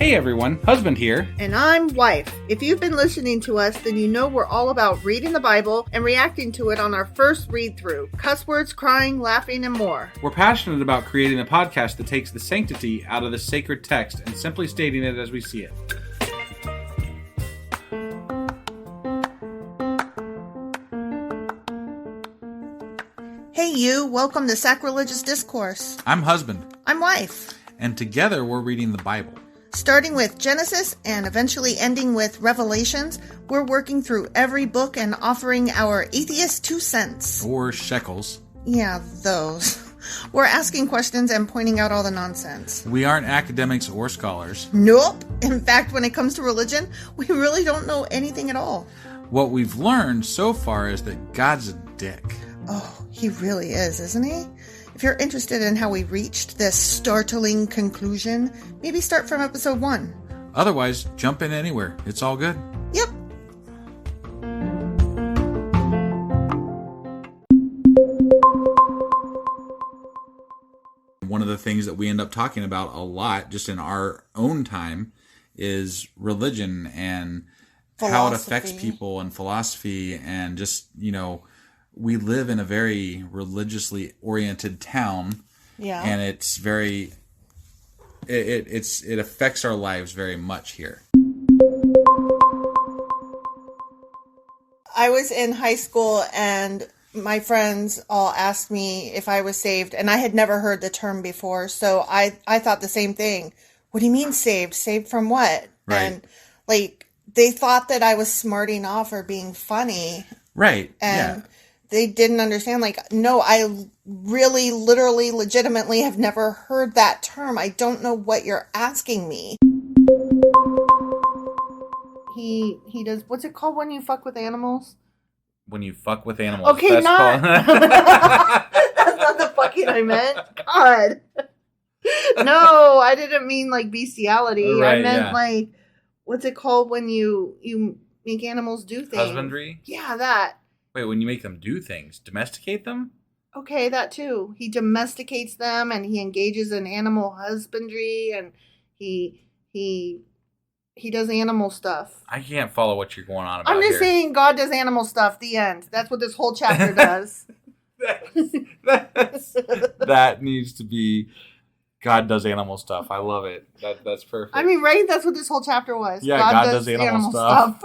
Hey everyone, husband here. And I'm wife. If you've been listening to us, then you know we're all about reading the Bible and reacting to it on our first read-through. Cuss words, crying, laughing, and more. We're passionate about creating a podcast that takes the sanctity out of the sacred text and simply stating it as we see it. Hey you, welcome to Sacrilegious Discourse. I'm husband. I'm wife. And together we're reading the Bible. Starting with Genesis and eventually ending with Revelations, we're working through every book and offering our atheist 2 cents. Or shekels. Yeah, those. We're asking questions and pointing out all the nonsense. We aren't academics or scholars. Nope. In fact, when it comes to religion, we really don't know anything at all. What we've learned so far is that God's a dick. Oh, he really is, isn't he? If you're interested in how we reached this startling conclusion, maybe start from episode 1. Otherwise, jump in anywhere. It's all good. Yep. One of the things that we end up talking about a lot just in our own time is religion and how it affects people and philosophy and just, we live in a very religiously oriented town. Yeah. And it's very it affects our lives very much here. I was in high school and my friends all asked me if I was saved, and I had never heard the term before, so I thought the same thing. What do you mean saved? Saved from what? Right. And they thought that I was smarting off or being funny. Right. And they didn't understand. No, I really, literally, legitimately have never heard that term. I don't know what you're asking me. He does, what's it called when you fuck with animals? When you fuck with animals. Okay, that's that's not the fucking I meant. God. No, I didn't mean bestiality. Right, I meant what's it called when you make animals do things? Husbandry? Yeah, that. Wait, when you make them do things, domesticate them? Okay, that too. He domesticates them and he engages in animal husbandry and he does animal stuff. I can't follow what you're going on about. I'm just saying God does animal stuff. The end. That's what this whole chapter does. That needs to be God does animal stuff. I love it. That's perfect. I mean, right? That's what this whole chapter was. Yeah, God does animal stuff.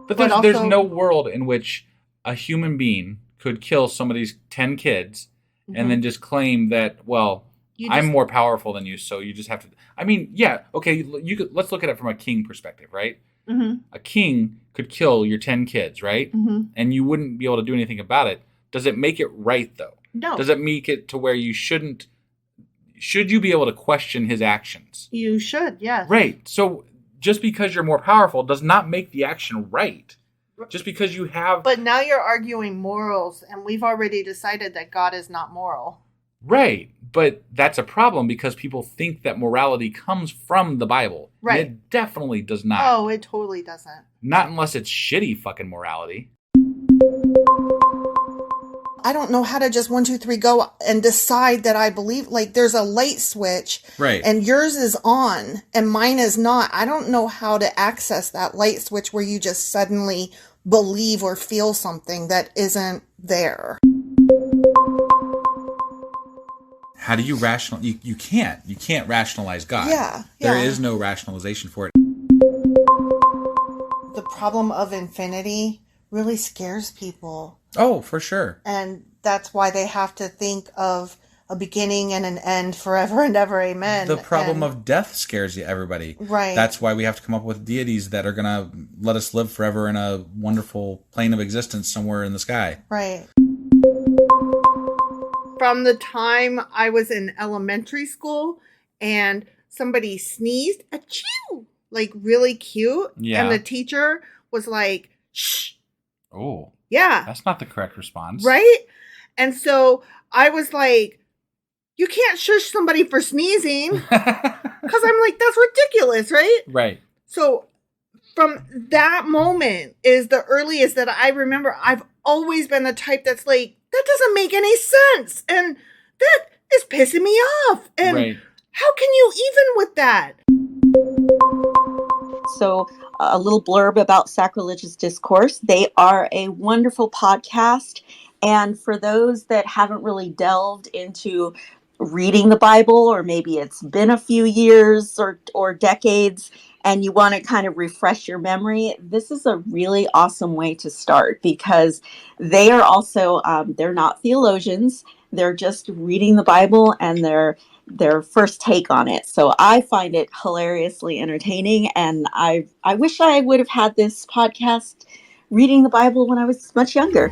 But there's no world in which a human being could kill somebody's 10 kids and then just claim that, I'm more powerful than you, so you just have to. I mean, yeah, okay. Let's look at it from a king perspective, right? Mm-hmm. A king could kill your 10 kids, right? Mm-hmm. And you wouldn't be able to do anything about it. Does it make it right, though? No. Does it make it to where you shouldn't? Should you be able to question his actions? You should, yes. Right. So just because you're more powerful does not make the action right. Just because you have. But now you're arguing morals, and we've already decided that God is not moral. Right. But that's a problem because people think that morality comes from the Bible. Right. It definitely does not. Oh, it totally doesn't. Not unless it's shitty fucking morality. I don't know how to just 1, 2, 3 go and decide that I believe. There's a light switch. Right. And yours is on and mine is not. I don't know how to access that light switch where you just suddenly believe or feel something that isn't there. How do you you can't rationalize God. Yeah. There is no rationalization for it. The problem of infinity really scares people. Oh, for sure. And that's why they have to think of a beginning and an end forever and ever. Amen. The problem of death scares everybody. Right. That's why we have to come up with deities that are going to let us live forever in a wonderful plane of existence somewhere in the sky. Right. From the time I was in elementary school and somebody sneezed, achoo, really cute. Yeah. And the teacher was like, shh. Oh. Yeah. That's not the correct response. Right? And so I was like, you can't shush somebody for sneezing. Because I'm like, that's ridiculous, right? Right. So from that moment is the earliest that I remember. I've always been the type that's like, that doesn't make any sense. And is pissing me off. And right. How can you even with that? So, a little blurb about Sacrilegious Discourse. They are a wonderful podcast. And for those that haven't really delved into reading the Bible, or maybe it's been a few years or decades, and you want to kind of refresh your memory, this is a really awesome way to start, because they are also, they're not theologians. They're just reading the Bible, and their first take on it. So I find it hilariously entertaining, and I wish I would have had this podcast reading the Bible when I was much younger.